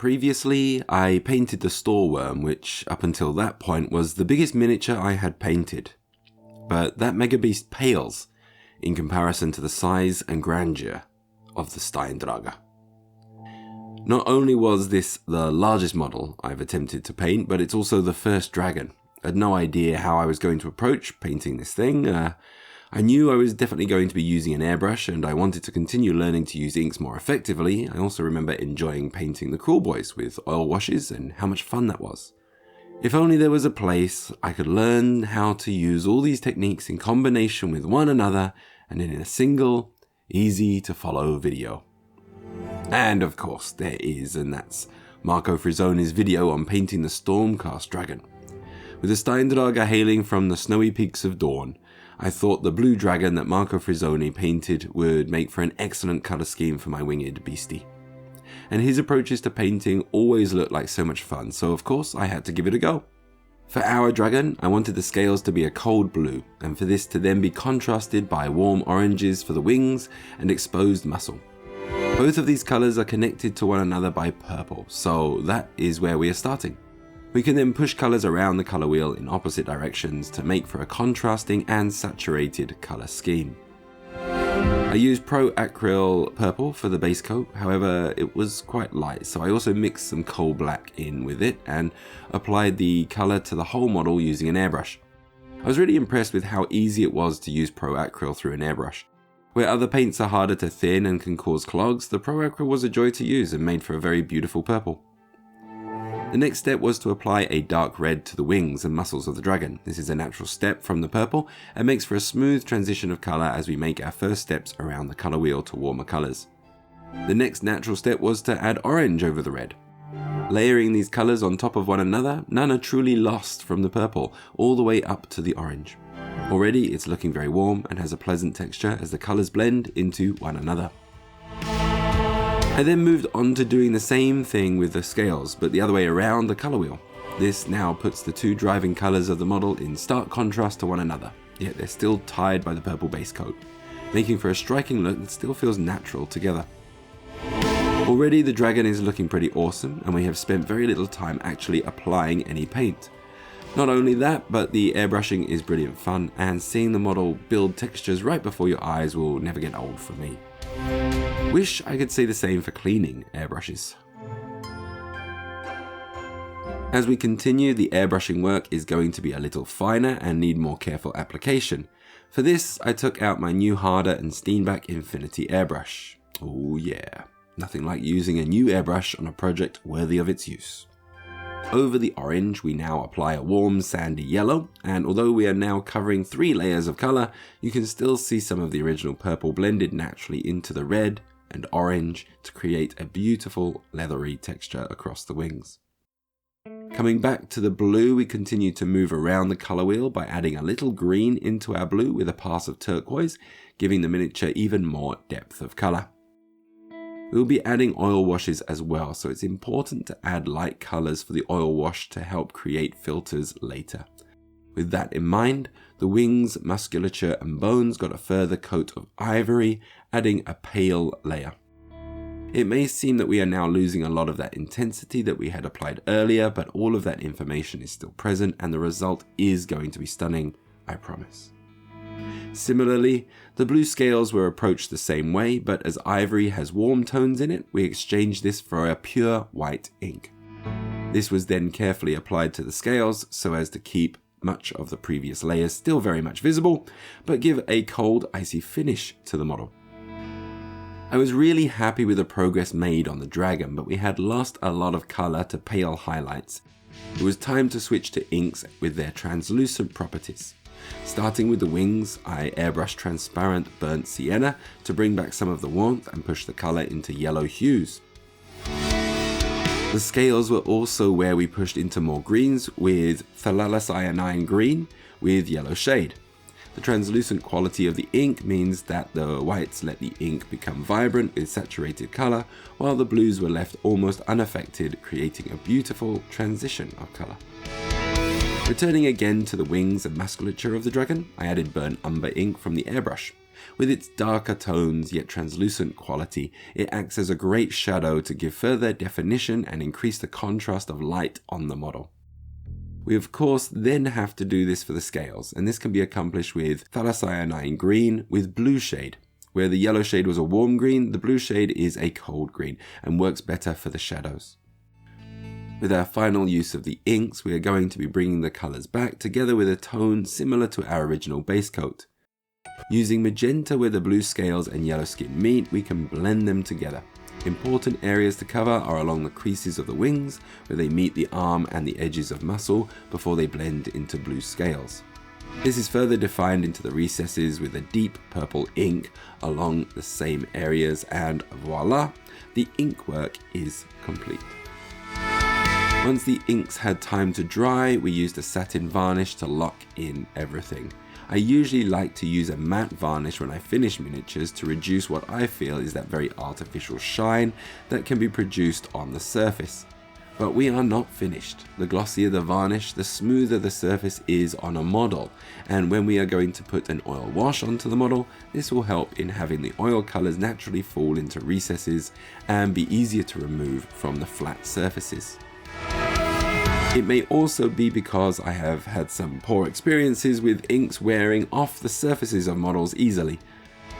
Previously, I painted the storeworm, which up until that point was the biggest miniature I had painted. But that mega beast pales in comparison to the size and grandeur of the Steindrage. Not only was this the largest model I've attempted to paint, but it's also the first dragon. I had no idea how I was going to approach painting this thing. I knew I was definitely going to be using an airbrush, and I wanted to continue learning to use inks more effectively. I also remember enjoying painting the Cruel Boys with oil washes and how much fun that was. If only there was a place I could learn how to use all these techniques in combination with one another and in a single, easy to follow video. And of course there is, and that's Marco Frizzoni's video on painting the Stormcast dragon. With the Steindrage hailing from the snowy peaks of Dawn, I thought the blue dragon that Marco Frizzoni painted would make for an excellent colour scheme for my winged beastie. And his approaches to painting always looked like so much fun, so of course I had to give it a go. For our dragon, I wanted the scales to be a cold blue, and for this to then be contrasted by warm oranges for the wings and exposed muscle. Both of these colours are connected to one another by purple, so that is where we are starting. We can then push colours around the colour wheel in opposite directions to make for a contrasting and saturated colour scheme. I used Pro Acryl Purple for the base coat, however it was quite light, so I also mixed some coal black in with it and applied the colour to the whole model using an airbrush. I was really impressed with how easy it was to use Pro Acryl through an airbrush. Where other paints are harder to thin and can cause clogs, the Pro Acryl was a joy to use and made for a very beautiful purple. The next step was to apply a dark red to the wings and muscles of the dragon. This is a natural step from the purple and makes for a smooth transition of colour as we make our first steps around the colour wheel to warmer colours. The next natural step was to add orange over the red. Layering these colours on top of one another, none are truly lost from the purple, all the way up to the orange. Already it's looking very warm and has a pleasant texture as the colours blend into one another. I then moved on to doing the same thing with the scales, but the other way around the colour wheel. This now puts the two driving colours of the model in stark contrast to one another, yet they're still tied by the purple base coat, making for a striking look that still feels natural together. Already the dragon is looking pretty awesome, and we have spent very little time actually applying any paint. Not only that, but the airbrushing is brilliant fun, and seeing the model build textures right before your eyes will never get old for me. Wish I could say the same for cleaning airbrushes. As we continue, the airbrushing work is going to be a little finer and need more careful application. For this, I took out my new harder and Steindrage Infinity airbrush. Oh yeah, nothing like using a new airbrush on a project worthy of its use. Over the orange, we now apply a warm sandy yellow, and although we are now covering 3 layers of colour, you can still see some of the original purple blended naturally into the red and orange to create a beautiful leathery texture across the wings. Coming back to the blue, we continue to move around the colour wheel by adding a little green into our blue with a pass of turquoise, giving the miniature even more depth of colour. We'll be adding oil washes as well, so it's important to add light colours for the oil wash to help create filters later. With that in mind, the wings, musculature and bones got a further coat of ivory, adding a pale layer. It may seem that we are now losing a lot of that intensity that we had applied earlier, but all of that information is still present and the result is going to be stunning, I promise. Similarly, the blue scales were approached the same way, but as ivory has warm tones in it, we exchanged this for a pure white ink. This was then carefully applied to the scales so as to keep much of the previous layers still very much visible, but give a cold, icy finish to the model. I was really happy with the progress made on the dragon, but we had lost a lot of colour to pale highlights. It was time to switch to inks with their translucent properties. Starting with the wings, I airbrushed transparent burnt sienna to bring back some of the warmth and push the colour into yellow hues. The scales were also where we pushed into more greens with phthalocyanine green with yellow shade. The translucent quality of the ink means that the whites let the ink become vibrant with saturated colour, while the blues were left almost unaffected, creating a beautiful transition of colour. Returning again to the wings and musculature of the dragon, I added burnt umber ink from the airbrush. With its darker tones yet translucent quality, it acts as a great shadow to give further definition and increase the contrast of light on the model. We of course then have to do this for the scales, and this can be accomplished with phthalocyanine green with blue shade. Where the yellow shade was a warm green, the blue shade is a cold green and works better for the shadows. With our final use of the inks, we are going to be bringing the colours back together with a tone similar to our original base coat. Using magenta where the blue scales and yellow skin meet, we can blend them together. Important areas to cover are along the creases of the wings, where they meet the arm and the edges of muscle before they blend into blue scales. This is further defined into the recesses with a deep purple ink along the same areas, and voila, the ink work is complete. Once the inks had time to dry, we used a satin varnish to lock in everything. I usually like to use a matte varnish when I finish miniatures to reduce what I feel is that very artificial shine that can be produced on the surface. But we are not finished. The glossier the varnish, the smoother the surface is on a model, and when we are going to put an oil wash onto the model, this will help in having the oil colours naturally fall into recesses and be easier to remove from the flat surfaces. It may also be because I have had some poor experiences with inks wearing off the surfaces of models easily.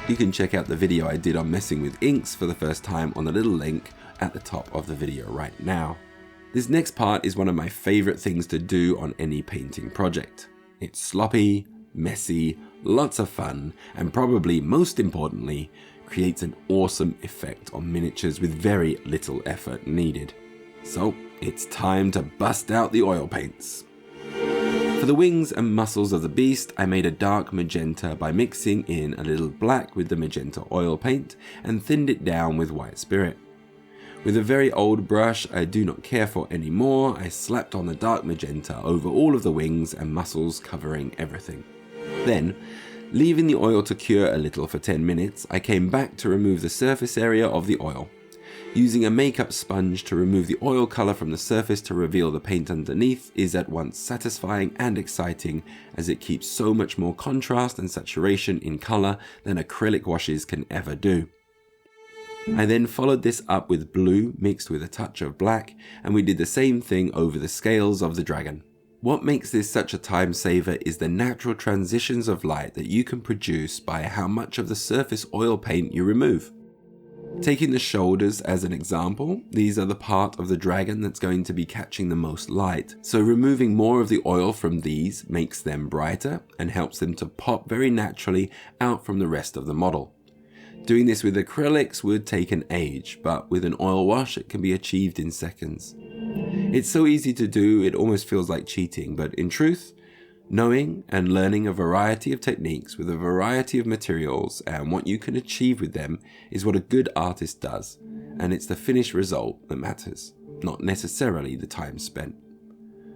You can check out the video I did on messing with inks for the first time on the little link at the top of the video right now. This next part is one of my favourite things to do on any painting project. It's sloppy, messy, lots of fun, and probably most importantly, creates an awesome effect on miniatures with very little effort needed. So, it's time to bust out the oil paints. For the wings and muscles of the beast, I made a dark magenta by mixing in a little black with the magenta oil paint and thinned it down with white spirit. With a very old brush I do not care for anymore, I slapped on the dark magenta over all of the wings and muscles, covering everything. Then, leaving the oil to cure a little for 10 minutes, I came back to remove the surface area of the oil. Using a makeup sponge to remove the oil colour from the surface to reveal the paint underneath is at once satisfying and exciting, as it keeps so much more contrast and saturation in colour than acrylic washes can ever do. I then followed this up with blue mixed with a touch of black, and we did the same thing over the scales of the dragon. What makes this such a time saver is the natural transitions of light that you can produce by how much of the surface oil paint you remove. Taking the shoulders as an example, these are the part of the dragon that's going to be catching the most light, so removing more of the oil from these makes them brighter and helps them to pop very naturally out from the rest of the model. Doing this with acrylics would take an age, but with an oil wash it can be achieved in seconds. It's so easy to do, it almost feels like cheating, but in truth, knowing and learning a variety of techniques with a variety of materials and what you can achieve with them is what a good artist does, and it's the finished result that matters, not necessarily the time spent.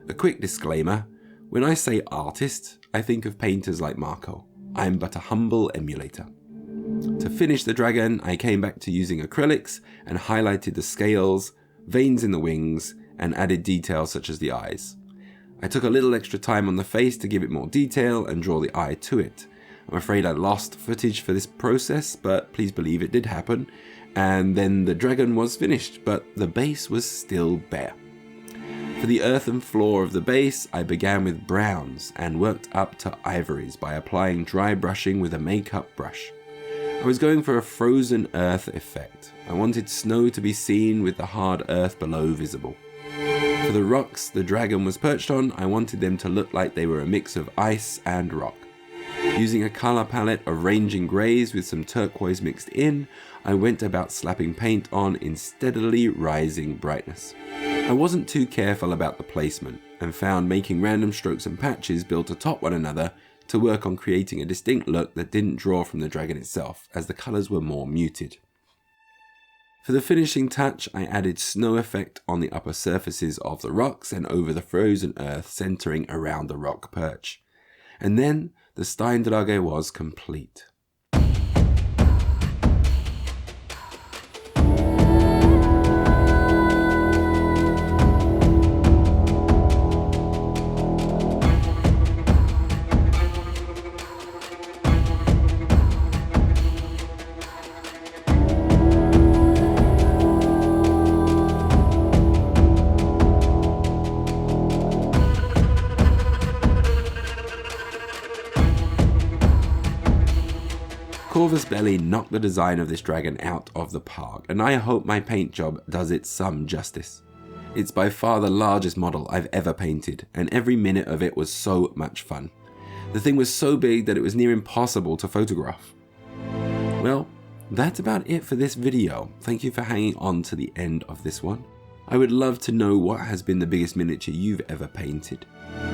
A quick disclaimer, when I say artist, I think of painters like Marco. I am but a humble emulator. To finish the dragon, I came back to using acrylics and highlighted the scales, veins in the wings, and added details such as the eyes. I took a little extra time on the face to give it more detail and draw the eye to it. I'm afraid I lost footage for this process, but please believe it did happen. And then the dragon was finished, but the base was still bare. For the earthen floor of the base, I began with browns and worked up to ivories by applying dry brushing with a makeup brush. I was going for a frozen earth effect. I wanted snow to be seen with the hard earth below visible. For the rocks the dragon was perched on, I wanted them to look like they were a mix of ice and rock. Using a colour palette of ranging greys with some turquoise mixed in, I went about slapping paint on in steadily rising brightness. I wasn't too careful about the placement, and found making random strokes and patches built atop one another to work on creating a distinct look that didn't draw from the dragon itself, as the colours were more muted. For the finishing touch, I added snow effect on the upper surfaces of the rocks and over the frozen earth centering around the rock perch. And then the Steindrage was complete. Corvus Belli knocked the design of this dragon out of the park, and I hope my paint job does it some justice. It's by far the largest model I've ever painted, and every minute of it was so much fun. The thing was so big that it was near impossible to photograph. Well, that's about it for this video. Thank you for hanging on to the end of this one. I would love to know what has been the biggest miniature you've ever painted.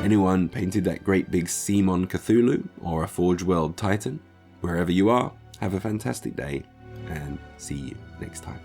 Anyone painted that great big Simon Cthulhu or a Forge World Titan? Wherever you are, have a fantastic day and see you next time.